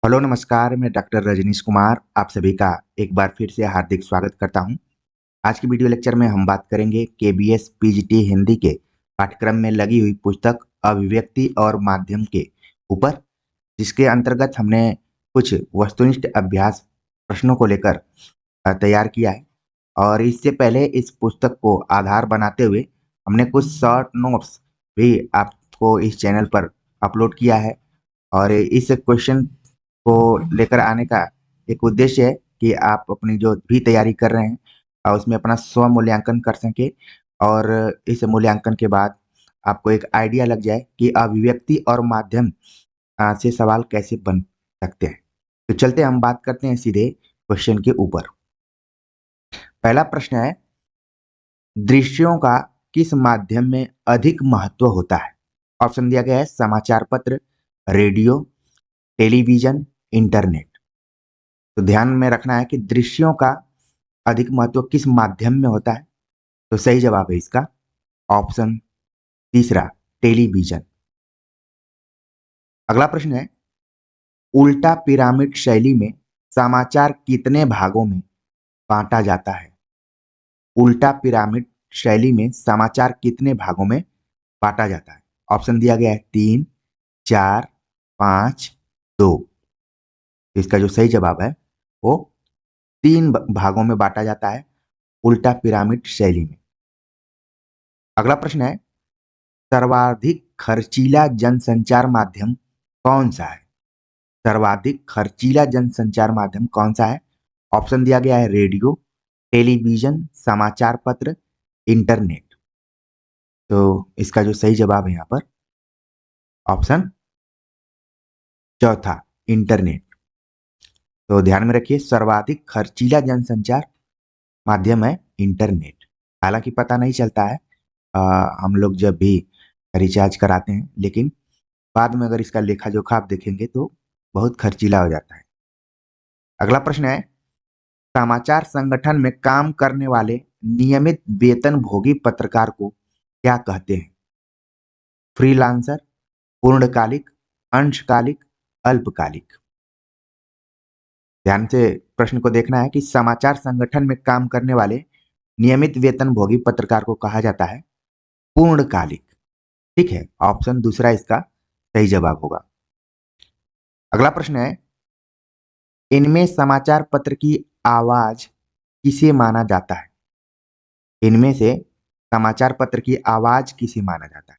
Hello नमस्कार, मैं doctor Rajneesh Kumar आप सभी का एक बार फिर से हार्दिक स्वागत करता हूं। आज की वीडियो लेक्चर में हम बात करेंगे केबीएस पीजीटी हिंदी के पाठ्यक्रम में लगी हुई पुस्तक अभिव्यक्ति और माध्यम के ऊपर, जिसके अंतर्गत हमने कुछ वस्तुनिष्ठ अभ्यास प्रश्नों को लेकर तैयार किया है। और इससे पहले इस पुस्तक को आधार बनाते हुए हमने कुछ शॉर्ट नोट्स भी आपको इस चैनल पर अपलोड किया है। और इस क्वेश्चन को लेकर आने का एक उद्देश्य है कि आप अपनी जो भी तैयारी कर रहे हैं उसमें अपना स्व मूल्यांकन कर सकें। और इस मूल्यांकन के बाद आपको एक आइडिया लग जाए कि अभिव्यक्ति और माध्यम से सवाल कैसे बन सकते हैं। तो चलते हम बात करते हैं सीधे क्वेश्चन के ऊपर। पहला प्रश्न है, दृश्यों का किस माध्यम में अधिक महत्व होता है? ऑप्शन दिया गया है समाचार पत्र, रेडियो, टेलीविजन, इंटरनेट। तो ध्यान में रखना है कि दृश्यों का अधिक महत्व किस माध्यम में होता है। तो सही जवाब है इसका ऑप्शन तीसरा, टेलीविजन। अगला प्रश्न है, उल्टा पिरामिड शैली में समाचार कितने भागों में बांटा जाता है? उल्टा पिरामिड शैली में समाचार कितने भागों में बांटा जाता है? ऑप्शन दिया गया है 3, 4, 5, 2। इसका जो सही जवाब है वो 3 भागों में बांटा जाता है उल्टा पिरामिड शैली में। अगला प्रश्न है, सर्वाधिक खर्चीला जनसंचार माध्यम कौन सा है? सर्वाधिक खर्चीला जनसंचार माध्यम कौन सा है? ऑप्शन दिया गया है रेडियो, टेलीविजन, समाचार पत्र, इंटरनेट। तो इसका जो सही जवाब है यहाँ पर ऑप्शन चौथा, इंटरनेट। तो ध्यान में रखिए, सर्वाधिक खर्चीला जनसंचार माध्यम है इंटरनेट। हालांकि पता नहीं चलता है हम लोग जब भी रिचार्ज कराते हैं, लेकिन बाद में अगर इसका लेखा जोखा आप देखेंगे तो बहुत खर्चीला हो जाता है। अगला प्रश्न है, समाचार संगठन में काम करने वाले नियमित वेतनभोगी पत्रकार को क्या कहते हैं? फ्रीलांसर, पूर्णकालिक, अंशकालिक, अल्पकालिक। ध्यान से प्रश्न को देखना है कि समाचार संगठन में काम करने वाले नियमित वेतनभोगी पत्रकार को कहा जाता है पूर्णकालिक। ठीक है, ऑप्शन दूसरा इसका सही जवाब होगा। अगला प्रश्न है, इनमें समाचार पत्र की आवाज किसे माना जाता है? इनमें से समाचार पत्र की आवाज किसे माना जाता है?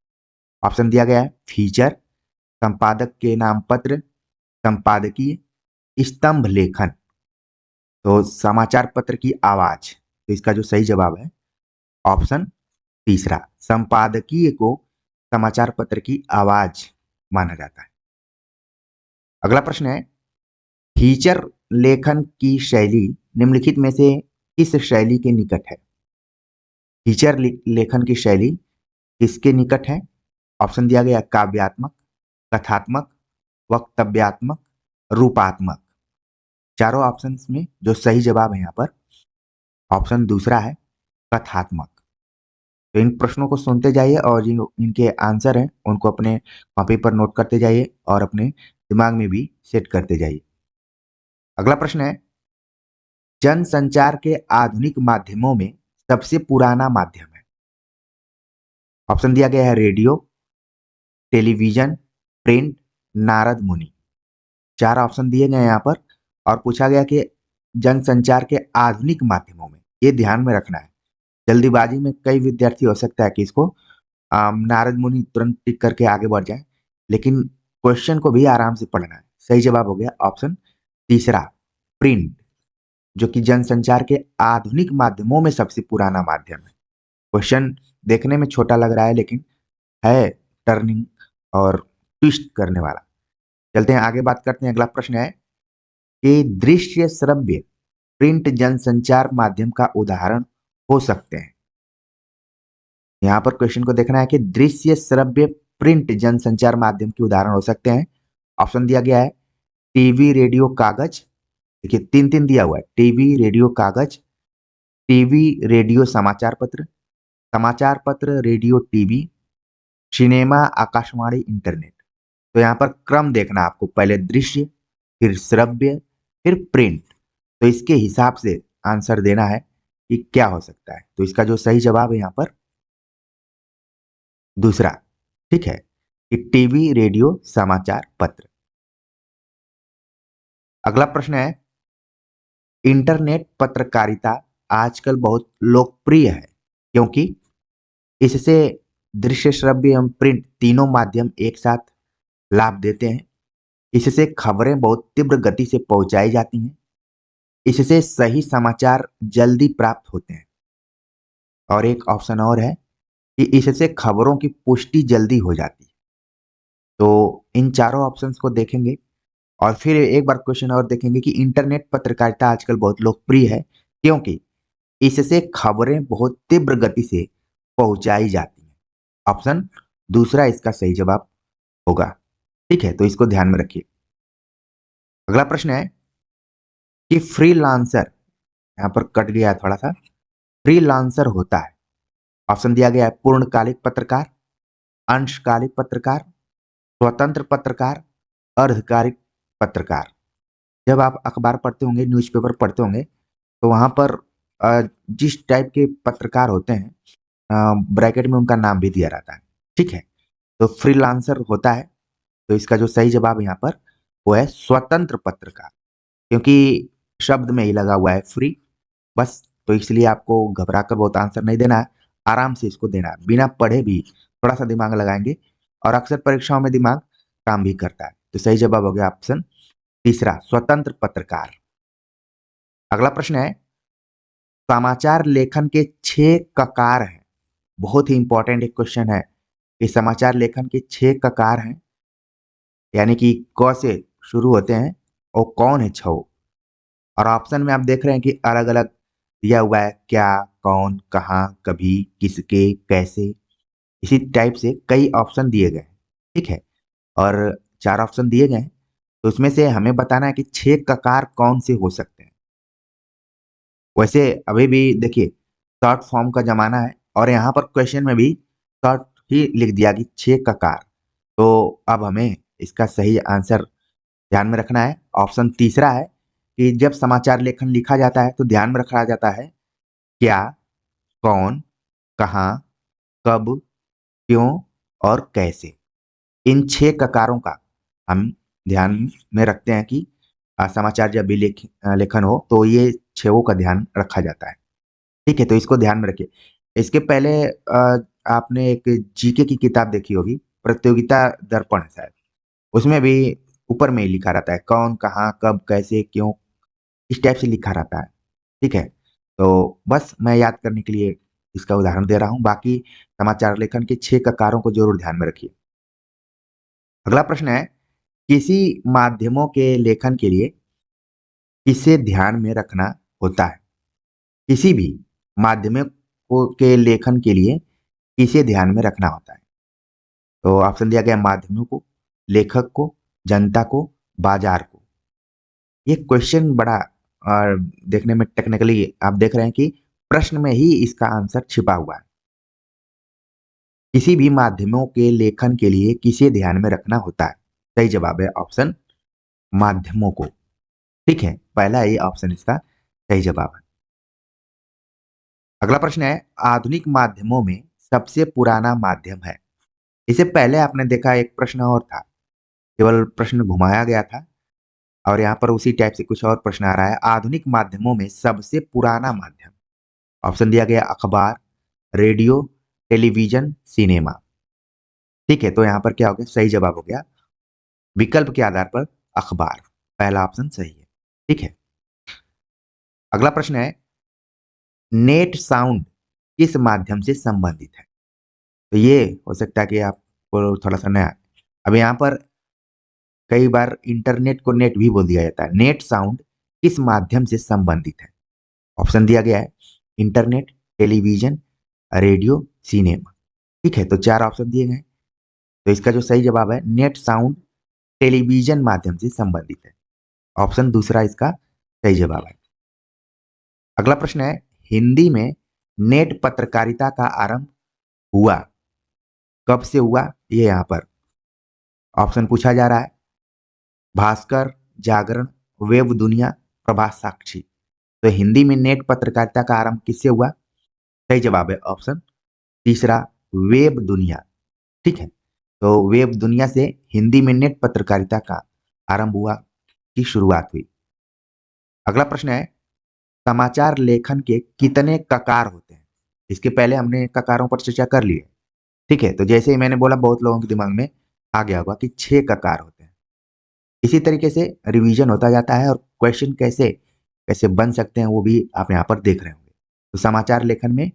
ऑप्शन दिया गया है फीचर, संपादक के नाम पत्र, संपादकीय, स्तंभ लेखन। तो समाचार पत्र की आवाज, तो इसका जो सही जवाब है ऑप्शन तीसरा, संपादकीय को समाचार पत्र की आवाज माना जाता है। अगला प्रश्न है, फीचर लेखन की शैली निम्नलिखित में से किस शैली के निकट है? फीचर लेखन की शैली किसके निकट है? ऑप्शन दिया गया काव्यात्मक, कथात्मक, वक्तव्यात्मक, रूपात्मक। चारों ऑप्शंस में जो सही जवाब है यहाँ पर ऑप्शन दूसरा है, कथात्मक। तो इन प्रश्नों को सुनते जाइए और जो इनके आंसर हैं उनको अपने कॉपी पर नोट करते जाइए और अपने दिमाग में भी सेट करते जाइए। अगला प्रश्न है, जनसंचार के आधुनिक माध्यमों में सबसे पुराना माध्यम है? ऑप्शन दिया गया है रेडियो, टेलीविजन, प्रिंट, नारद मुनि। चार ऑप्शन दिए गए यहाँ पर और पूछा गया कि जनसंचार के आधुनिक माध्यमों में, ये ध्यान में रखना है। जल्दीबाजी में कई विद्यार्थी हो सकता है कि इसको नारद मुनि तुरंत टिक करके आगे बढ़ जाए, लेकिन क्वेश्चन को भी आराम से पढ़ना है। सही जवाब हो गया ऑप्शन तीसरा, प्रिंट, जो कि जनसंचार के आधुनिक माध्यमों में सबसे पुराना माध्यम है। क्वेश्चन देखने में छोटा लग रहा है लेकिन है टर्निंग और ट्विस्ट करने वाला। चलते हैं आगे, बात करते हैं। अगला प्रश्न है कि दृश्य श्रव्य प्रिंट जनसंचार माध्यम का उदाहरण हो सकते हैं। यहाँ पर क्वेश्चन को देखना है कि दृश्य श्रव्य प्रिंट जनसंचार माध्यम के उदाहरण हो सकते हैं। ऑप्शन दिया गया है टीवी, रेडियो, कागज। देखिए तीन तीन दिया हुआ है, टीवी, रेडियो, कागज, टीवी, रेडियो, समाचार पत्र, समाचार पत्र, radio, TV, cinema, Akashvani, internet. तो यहाँ पर क्रम देखना आपको, पहले दृश्य, फिर श्रव्य, फिर प्रिंट। तो इसके हिसाब से आंसर देना है कि क्या हो सकता है। तो इसका जो सही जवाब है यहाँ पर दूसरा, ठीक है, कि टीवी, रेडियो, समाचार पत्र। अगला प्रश्न है, इंटरनेट पत्रकारिता आजकल बहुत लोकप्रिय है क्योंकि इससे दृश्य, श्रव्य एवं प्रिंट तीनों माध्यम एक साथ लाभ देते हैं। इससे खबरें बहुत तीव्र गति से पहुंचाई जाती हैं। इससे सही समाचार जल्दी प्राप्त होते हैं। और एक ऑप्शन और है कि इससे खबरों की पुष्टि जल्दी हो जाती है। तो इन चारों ऑप्शंस को देखेंगे और फिर एक बार क्वेश्चन और देखेंगे कि इंटरनेट पत्रकारिता आजकल बहुत लोकप्रिय है क्योंकि इससे खबरें बहुत तीव्र गति से पहुंचाई जाती हैं। ऑप्शन दूसरा इसका सही जवाब होगा। ठीक है, तो इसको ध्यान में रखिए। अगला प्रश्न है कि फ्रीलांसर, यहाँ पर कट गया थोड़ा सा, फ्रीलांसर होता है। ऑप्शन दिया गया है पूर्णकालिक पत्रकार, अंशकालिक पत्रकार, स्वतंत्र पत्रकार, अर्धकालिक पत्रकार। जब आप अखबार पढ़ते होंगे, न्यूज़पेपर पढ़ते होंगे, तो वहां पर जिस टाइप के पत्रकार होते हैं, ब्रैकेट में उनका नाम भी दिया रहता है। ठीक है, तो फ्रीलांसर होता है। तो इसका जो सही जवाब यहाँ पर वो है स्वतंत्र पत्रकार, क्योंकि शब्द में ही लगा हुआ है फ्री, बस। तो इसलिए आपको घबरा कर बहुत आंसर नहीं देना है, आराम से इसको देना है, बिना पढ़े भी थोड़ा सा दिमाग लगाएंगे। और अक्सर परीक्षाओं में दिमाग काम भी करता है। तो सही जवाब हो गया ऑप्शन तीसरा, स्वतंत्र पत्रकार। अगला प्रश्न है, समाचार लेखन के 6 ककार हैं। बहुत ही इंपॉर्टेंट एक क्वेश्चन है कि समाचार लेखन के 6 ककार हैं, यानी कि क से शुरू होते हैं और कौन है छो। और ऑप्शन में आप देख रहे हैं कि अलग अलग दिया हुआ है, क्या, कौन, कहाँ, कभी, किसके, कैसे। इसी टाइप से कई ऑप्शन दिए गए हैं। ठीक है, और 4 ऑप्शन दिए गए हैं, तो उसमें से हमें बताना है कि 6 ककार कौन से हो सकते हैं। वैसे अभी भी देखिए शॉर्ट फॉर्म का जमाना है और यहाँ पर क्वेश्चन में भी शॉर्ट ही लिख दिया कि 6 ककार। तो अब हमें इसका सही आंसर ध्यान में रखना है। ऑप्शन तीसरा है कि जब समाचार लेखन लिखा जाता है तो ध्यान में रखा जाता है क्या, कौन, कहाँ, कब, क्यों और कैसे। इन 6 ककारों का हम ध्यान में रखते हैं कि समाचार जब भी लेखन हो तो ये 6 का ध्यान रखा जाता है। ठीक है, तो इसको ध्यान में रखिए। इसके पहले आपने एक जीके की किताब देखी होगी, प्रतियोगिता दर्पण है शायद, उसमें भी ऊपर में ही लिखा रहता है कौन, कहाँ, कब, कैसे, क्यों, इस टाइप से लिखा रहता है। ठीक है, तो बस मैं याद करने के लिए इसका उदाहरण दे रहा हूँ। बाकी समाचार लेखन के 6 ककारों को जरूर ध्यान में रखिए। अगला प्रश्न है, किसी माध्यमों के लेखन के लिए किसे ध्यान में रखना होता है। किसी भी माध्यमों के लेखन के लिए किसे ध्यान में रखना होता है। तो ऑप्शन दिया गया माध्यमों को, लेखक को, जनता को, बाजार को। ये क्वेश्चन बड़ा देखने में टेक्निकली आप देख रहे हैं कि प्रश्न में ही इसका आंसर छिपा हुआ है। किसी भी माध्यमों के लेखन के लिए किसे ध्यान में रखना होता है। सही जवाब है ऑप्शन माध्यमों को। ठीक है, पहला ही ऑप्शन इसका सही जवाब है। अगला प्रश्न है, आधुनिक माध्यमों में सबसे पुराना माध्यम है। इससे पहले आपने देखा एक प्रश्न और था, केवल प्रश्न घुमाया गया था और यहाँ पर उसी टाइप से कुछ और प्रश्न आ रहा है। आधुनिक माध्यमों में सबसे पुराना माध्यम, ऑप्शन दिया गया अखबार, रेडियो, टेलीविजन, सिनेमा। ठीक है, तो यहाँ पर क्या हो गया, सही जवाब हो गया विकल्प के आधार पर अखबार। पहला ऑप्शन सही है। ठीक है, अगला प्रश्न है, नेट साउंड किस माध्यम से संबंधित है। तो ये हो सकता है कि आपको थोड़ा सा नया, अब यहाँ पर कई बार इंटरनेट को नेट भी बोल दिया जाता है। नेट साउंड किस माध्यम से संबंधित है। ऑप्शन दिया गया है इंटरनेट, टेलीविजन, रेडियो, सिनेमा। ठीक है, तो 4 ऑप्शन दिए गए। तो इसका जो सही जवाब है नेट साउंड टेलीविजन माध्यम से संबंधित है। ऑप्शन दूसरा इसका सही जवाब है। अगला प्रश्न है, हिंदी में नेट पत्रकारिता का आरंभ हुआ, कब से हुआ। ये यहाँ पर ऑप्शन पूछा जा रहा है, भास्कर, जागरण, वेब दुनिया, प्रभास साक्षी। तो हिंदी में नेट पत्रकारिता का आरंभ किससे हुआ? सही जवाब है ऑप्शन तीसरा, वेब दुनिया। ठीक है, तो वेब दुनिया से हिंदी में नेट पत्रकारिता का आरंभ हुआ, की शुरुआत हुई। अगला प्रश्न है, समाचार लेखन के कितने ककार होते हैं? इसके पहले हमने ककारों पर चर्चा कर ली है। ठीक है, तो जैसे ही मैंने बोला बहुत लोगों के दिमाग में आ गया होगा कि 6 ककार होते हैं। इसी तरीके से रिवीजन होता जाता है और क्वेश्चन कैसे कैसे बन सकते हैं वो भी आप यहाँ पर देख रहे होंगे। तो समाचार लेखन में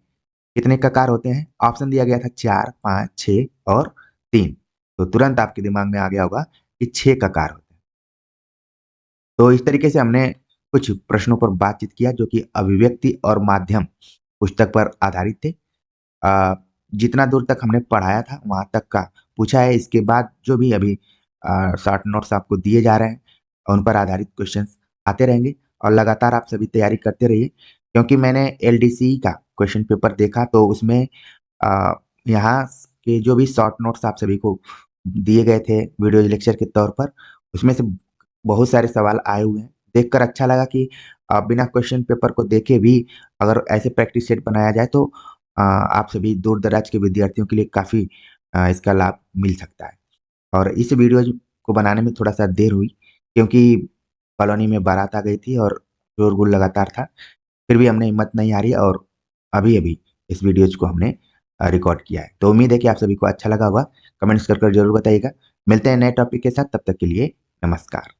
कितने ककार होते हैं? ऑप्शन दिया गया था 4, 5, 6 और 3। तो तुरंत आपके दिमाग में आ गया होगा कि 6 ककार होते हैं। तो इस तरीके से हमने कुछ प्रश्नों पर बातचीत किया जो कि अभिव्यक्ति और माध्यम पुस्तक पर आधारित थे। अ, जितना दूर तक हमने पढ़ाया था वहाँ तक का पूछा है। इसके बाद जो भी अभी शॉर्ट नोट्स आपको दिए जा रहे हैं उन पर आधारित क्वेश्चंस आते रहेंगे और लगातार आप सभी तैयारी करते रहिए, क्योंकि मैंने एलडीसी का क्वेश्चन पेपर देखा तो उसमें अ, यहाँ के जो भी शॉर्ट नोट्स आप सभी को दिए गए थे वीडियो लेक्चर के तौर पर, उसमें से बहुत सारे सवाल आए हुए हैं। देखकर अच्छा लगा कि बिना क्वेश्चन पेपर को देखे भी अगर ऐसे प्रैक्टिस सेट बनाया जाए तो आप सभी दूर दराज के विद्यार्थियों के लिए काफ़ी इसका लाभ मिल सकता है। और इस वीडियो को बनाने में थोड़ा सा देर हुई, क्योंकि कॉलोनी में बारात आ गई थी और शोरगुल लगातार था। फिर भी हमने हिम्मत नहीं हारी और अभी-अभी इस वीडियोज़ को हमने रिकॉर्ड किया है। तो उम्मीद है कि आप सभी को अच्छा लगा होगा। कमेंट्स कर ज़रूर बताइएगा। मिलते हैं नए टॉपिक के साथ, तब तक के लिए नमस्कार।